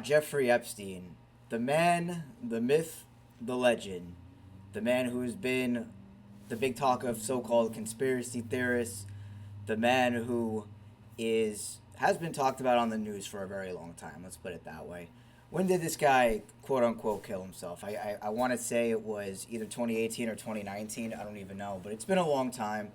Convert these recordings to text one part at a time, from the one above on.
Jeffrey Epstein, the man, the myth, the legend, the man who has been the big talk of so-called conspiracy theorists, the man who is has been talked about on the news for a very long time. Let's put it that way. When did this guy quote unquote kill himself? I want to say it was either 2018 or 2019. I don't even know, but it's been a long time.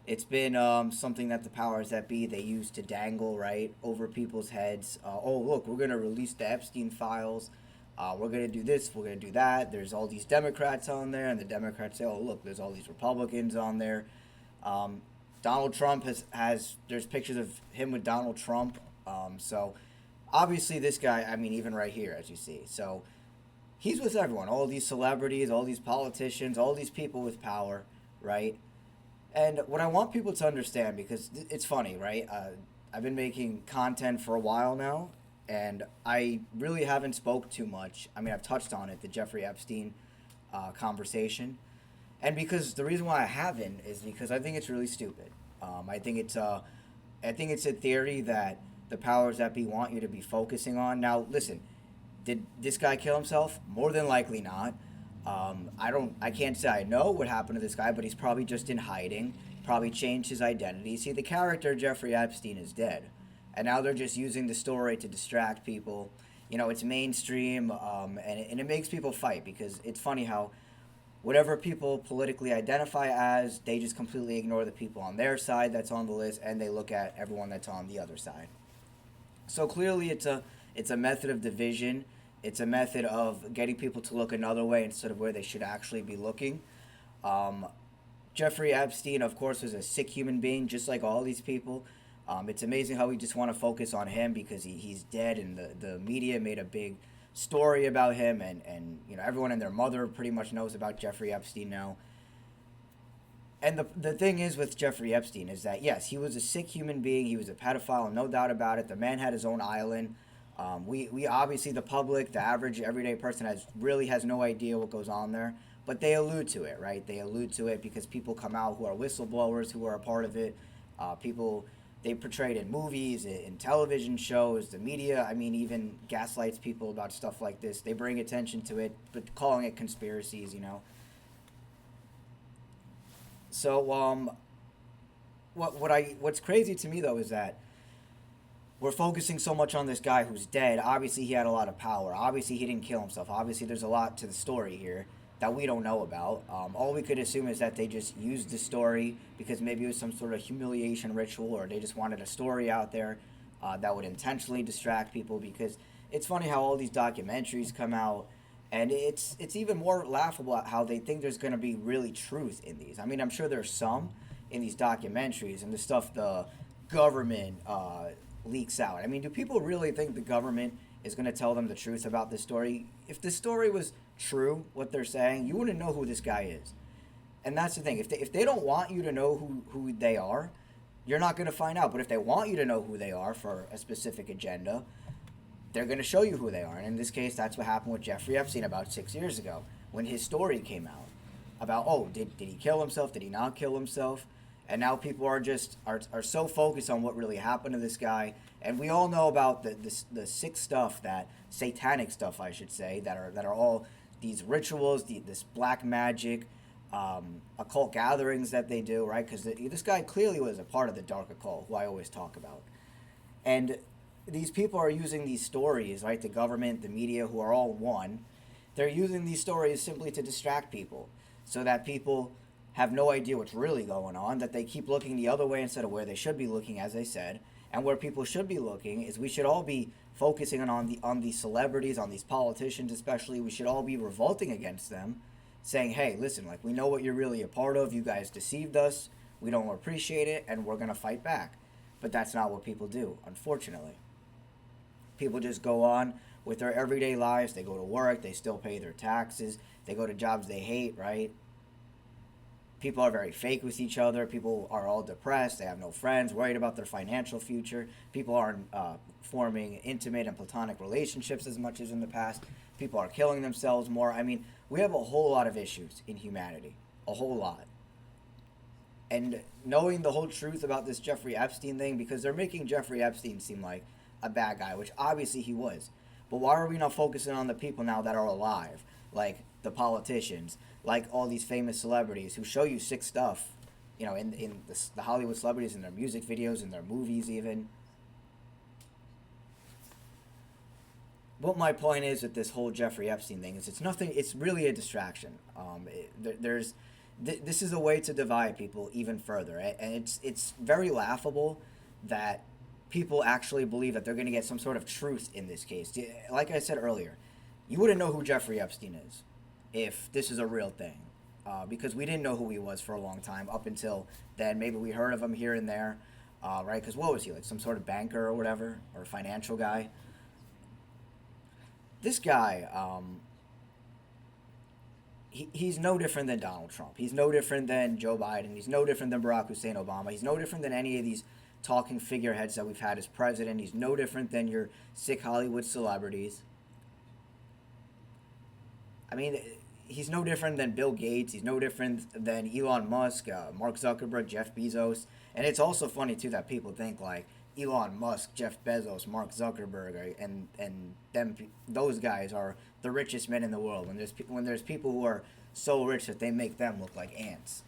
It's been something that the powers that be they use to dangle right over people's heads. Oh, look, we're gonna release the Epstein files. We're gonna do this. We're gonna do that. There's all these Democrats on there, and the Democrats say, "Oh, look, there's all these Republicans on there." Um, Donald Trump has there's pictures of him with Donald Trump. So obviously, this guy. I mean, even right here, as you see. So he's with everyone. All these celebrities, all these politicians, all these people with power, right? And what I want people to understand, because it's funny, right? I've been making content for a while now, and I really haven't spoke too much. I mean, I've touched on it, the Jeffrey Epstein conversation, and because the reason why I haven't is because I think it's really stupid. I think it's a theory that the powers that be want you to be focusing on. Now, listen, did this guy kill himself? More than likely not. I can't say I know what happened to this guy, but he's probably just in hiding. Probably changed his identity. See, the character Jeffrey Epstein is dead, and now they're just using the story to distract people. You know, it's mainstream, and it makes people fight because it's funny how whatever people politically identify as, they just completely ignore the people on their side that's on the list, and they look at everyone that's on the other side. So clearly, it's a method of division. It's a method of getting people to look another way instead of where they should actually be looking. Um, Jeffrey Epstein, of course, was a sick human being, just like all these people. It's amazing how we just want to focus on him because he's dead, and the media made a big story about him, and everyone and their mother pretty much knows about Jeffrey Epstein now. And the thing is with Jeffrey Epstein is that yes, he was a sick human being. He was a pedophile, no doubt about it. The man had his own island. We obviously the public, the average everyday person has no idea what goes on there, but they allude to it, right? They allude to it because people come out who are whistleblowers, who are a part of it. People they portrayed in movies, in television shows, the media. I mean, even gaslights people about stuff like this. They bring attention to it, but calling it conspiracies. So what's crazy to me though is that we're focusing so much on this guy who's dead. Obviously, he had a lot of power. Obviously, he didn't kill himself. Obviously, there's a lot to the story here that we don't know about. All we could assume is that they just used the story because maybe it was some sort of humiliation ritual, or they just wanted a story out there that would intentionally distract people. Because it's funny how all these documentaries come out, and it's even more laughable at how they think there's going to be really truth in these. I mean, I'm sure there's some in these documentaries and the stuff the government leaks out. I mean, do people really think the government is going to tell them the truth about this story? If the story was true, what they're saying, you wouldn't know who this guy is. And that's the thing. If they don't want you to know who they are, you're not going to find out. But if they want you to know who they are for a specific agenda, they're going to show you who they are. And in this case, that's what happened with Jeffrey Epstein about 6 years ago when his story came out about, oh, did he kill himself? Did he not kill himself? And now people are so focused on what really happened to this guy, and we all know about the sick stuff, that satanic stuff, I should say, that are all these rituals, this black magic, occult gatherings that they do, right? Because this guy clearly was a part of the dark occult, who I always talk about, and these people are using these stories, right? The government, the media, who are all one, they're using these stories simply to distract people, so that people have no idea what's really going on, that they keep looking the other way instead of where they should be looking, as I said. And where people should be looking is we should all be focusing on these celebrities, on these politicians especially. We should all be revolting against them, saying, hey, listen, like, we know what you're really a part of. You guys deceived us. We don't appreciate it, and we're going to fight back. But that's not what people do, unfortunately. People just go on with their everyday lives. They go to work. They still pay their taxes. They go to jobs they hate, right? People are very fake with each other. People are all depressed. They have no friends, worried about their financial future. People aren't forming intimate and platonic relationships as much as in the past. People are killing themselves more. I mean, we have a whole lot of issues in humanity. A whole lot. And knowing the whole truth about this Jeffrey Epstein thing, because they're making Jeffrey Epstein seem like a bad guy, which obviously he was. But why are we not focusing on the people now that are alive, like the politicians, like all these famous celebrities who show you sick stuff, in the Hollywood celebrities in their music videos, in their movies, even. What my point is with this whole Jeffrey Epstein thing is it's nothing. It's really a distraction. This is a way to divide people even further, and it's very laughable that people actually believe that they're going to get some sort of truth in this case. Like I said earlier, you wouldn't know who Jeffrey Epstein is if this is a real thing, because we didn't know who he was for a long time up until then. Maybe we heard of him here and there, right? Because what was he, like some sort of banker or whatever, or financial guy? This guy, he's no different than Donald Trump. He's no different than Joe Biden. He's no different than Barack Hussein Obama. He's no different than any of these talking figureheads that we've had as president. He's no different than your sick Hollywood celebrities. I mean, he's no different than Bill Gates. He's no different than Elon Musk, Mark Zuckerberg, Jeff Bezos. And it's also funny too that people think like Elon Musk, Jeff Bezos, Mark Zuckerberg, and those guys are the richest men in the world. When there's people who are so rich that they make them look like ants.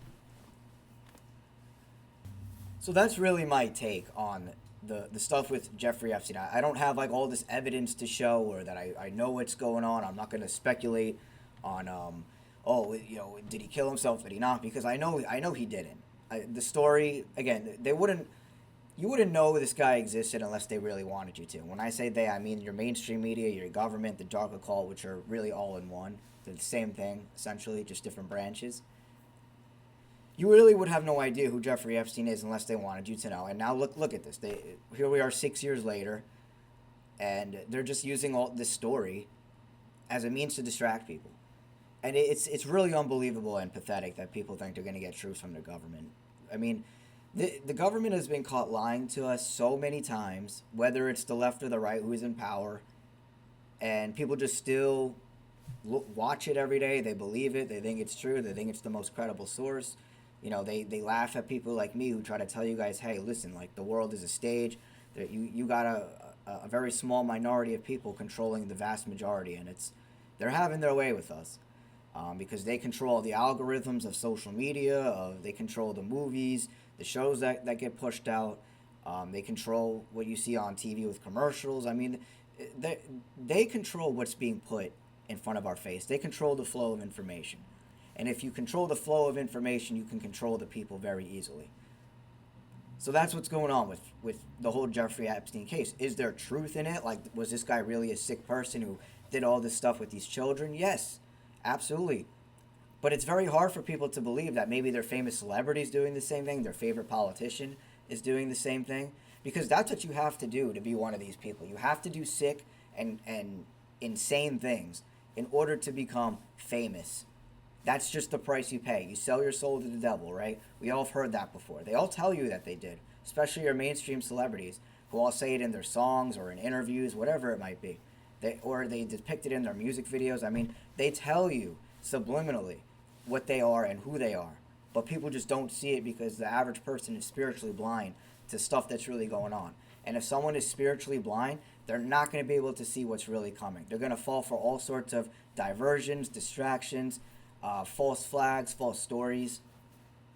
So that's really my take on the stuff with Jeffrey Epstein. I don't have like all this evidence to show or that I know what's going on. I'm not going to speculate on did he kill himself? Did he not? Because I know he didn't. The story again, you wouldn't know this guy existed unless they really wanted you to. When I say they, I mean your mainstream media, your government, the dark occult, which are really all in one. They're the same thing, essentially, just different branches. You really would have no idea who Jeffrey Epstein is unless they wanted you to know. And now look at this. Here we are 6 years later, and they're just using all this story as a means to distract people. And it's really unbelievable and pathetic that people think they're going to get truth from the government. I mean, the government has been caught lying to us so many times, whether it's the left or the right who is in power, and people just still watch it every day. They believe it. They think it's true. They think it's the most credible source. They laugh at people like me who try to tell you guys, hey, listen, like the world is a stage. That you got a very small minority of people controlling the vast majority, and they're having their way with us. Because they control the algorithms of social media, they control the movies, the shows that get pushed out, they control what you see on TV with commercials. I mean, they control what's being put in front of our face. They control the flow of information. And if you control the flow of information, you can control the people very easily. So that's what's going on with the whole Jeffrey Epstein case. Is there truth in it? Like, was this guy really a sick person who did all this stuff with these children? Yes. Absolutely. But it's very hard for people to believe that maybe their famous celebrities doing the same thing, their favorite politician is doing the same thing. Because that's what you have to do to be one of these people. You have to do sick and insane things in order to become famous. That's just the price you pay. You sell your soul to the devil, right? We all have heard that before. They all tell you that they did, especially your mainstream celebrities who all say it in their songs or in interviews, whatever it might be. They depict it in their music videos. I mean, they tell you subliminally what they are and who they are. But people just don't see it because the average person is spiritually blind to stuff that's really going on. And if someone is spiritually blind, they're not going to be able to see what's really coming. They're going to fall for all sorts of diversions, distractions, false flags, false stories.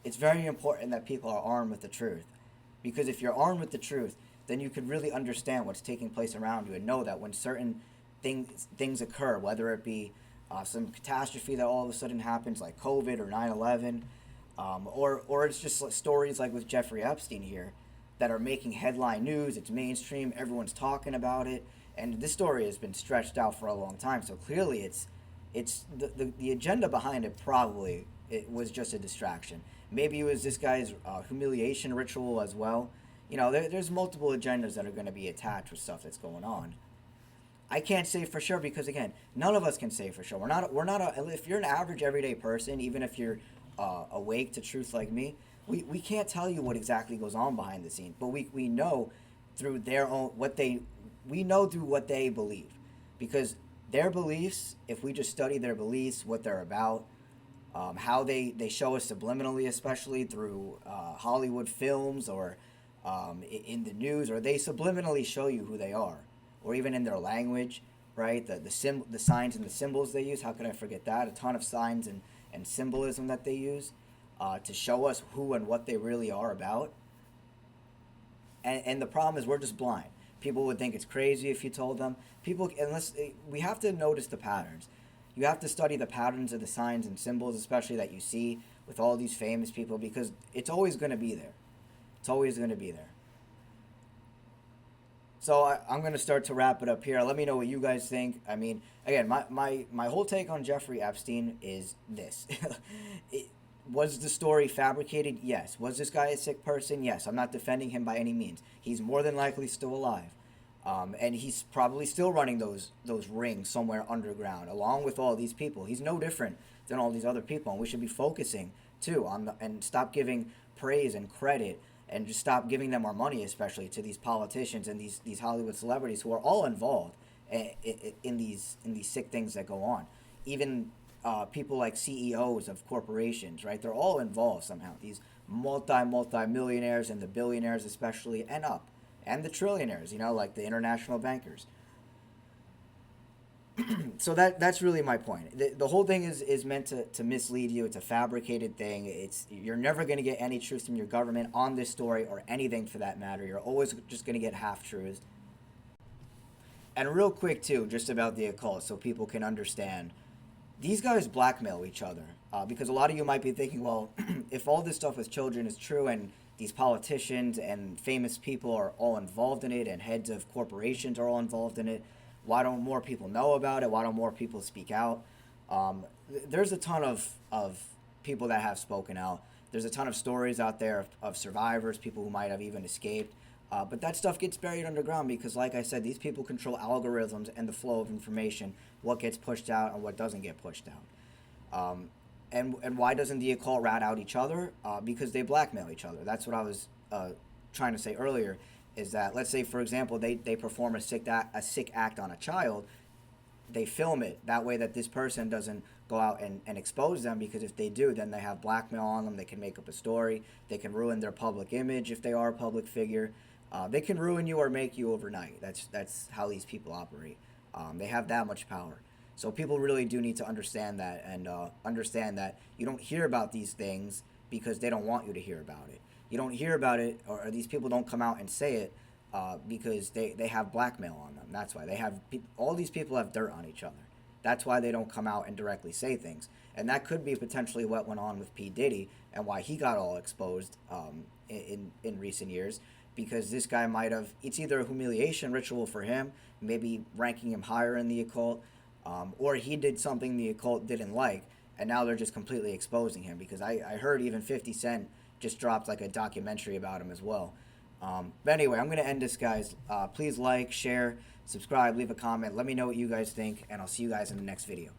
It's very important that people are armed with the truth. Because if you're armed with the truth, then you could really understand what's taking place around you and know that when certain things occur, whether it be some catastrophe that all of a sudden happens like COVID or 9/11, or it's just stories like with Jeffrey Epstein here that are making headline news. It's mainstream. Everyone's talking about it. And this story has been stretched out for a long time. So clearly it's the agenda behind it probably it was just a distraction. Maybe it was this guy's humiliation ritual as well. There's multiple agendas that are going to be attached with stuff that's going on. I can't say for sure because again, none of us can say for sure. If you're an average everyday person, even if you're awake to truth like me, we can't tell you what exactly goes on behind the scenes. But we know through through what they believe, because their beliefs, if we just study their beliefs, what they're about, how they show us subliminally, especially through Hollywood films or in the news, or they subliminally show you who they are, or even in their language, right? The signs and the symbols they use. How could I forget that? A ton of signs and symbolism that they use to show us who and what they really are about. And the problem is we're just blind. People would think it's crazy if you told them. People, unless we have to notice the patterns. You have to study the patterns of the signs and symbols, especially that you see with all these famous people, because it's always going to be there. It's always going to be there. So I'm going to start to wrap it up here. Let me know what you guys think. I mean, again, my whole take on Jeffrey Epstein is this. it, was the story fabricated? Yes. Was this guy a sick person? Yes. I'm not defending him by any means. He's more than likely still alive. And he's probably still running those rings somewhere underground, along with all these people. He's no different than all these other people, and we should be focusing too on and stop giving praise and credit, and just stop giving them our money, especially to these politicians and these Hollywood celebrities who are all involved in these sick things that go on. Even people like CEOs of corporations, right? They're all involved somehow. These multi millionaires and the billionaires especially, and up, and the trillionaires, like the international bankers. So that's really my point. The whole thing is meant to mislead you. It's a fabricated thing. You're never going to get any truth from your government on this story or anything for that matter. You're always just going to get half truths. And real quick too, just about the occult, so people can understand. These guys blackmail each other because a lot of you might be thinking, well, if all this stuff with children is true and these politicians and famous people are all involved in it and heads of corporations are all involved in it, why don't more people know about it? Why don't more people speak out? There's a ton of people that have spoken out. There's a ton of stories out there of survivors, people who might have even escaped. But that stuff gets buried underground because, like I said, these people control algorithms and the flow of information, what gets pushed out and what doesn't get pushed out. And why doesn't the occult rat out each other? Because they blackmail each other. That's what I was trying to say earlier, is that, let's say, for example, they perform a sick act on a child. They film it that way that this person doesn't go out and expose them, because if they do, then they have blackmail on them. They can make up a story. They can ruin their public image if they are a public figure. They can ruin you or make you overnight. That's how these people operate. They have that much power. So people really do need to understand that, and understand that you don't hear about these things because they don't want you to hear about it. You don't hear about it, or these people don't come out and say it because they have blackmail on them. That's why all these people have dirt on each other. That's why they don't come out and directly say things. And that could be potentially what went on with P. Diddy and why he got all exposed in recent years, because this guy might have, it's either a humiliation ritual for him, maybe ranking him higher in the occult, or he did something the occult didn't like, and now they're just completely exposing him, because I heard even 50 Cent just dropped like a documentary about him as well. But anyway, I'm going to end this, guys. Please like, share, subscribe, leave a comment. Let me know what you guys think, and I'll see you guys in the next video.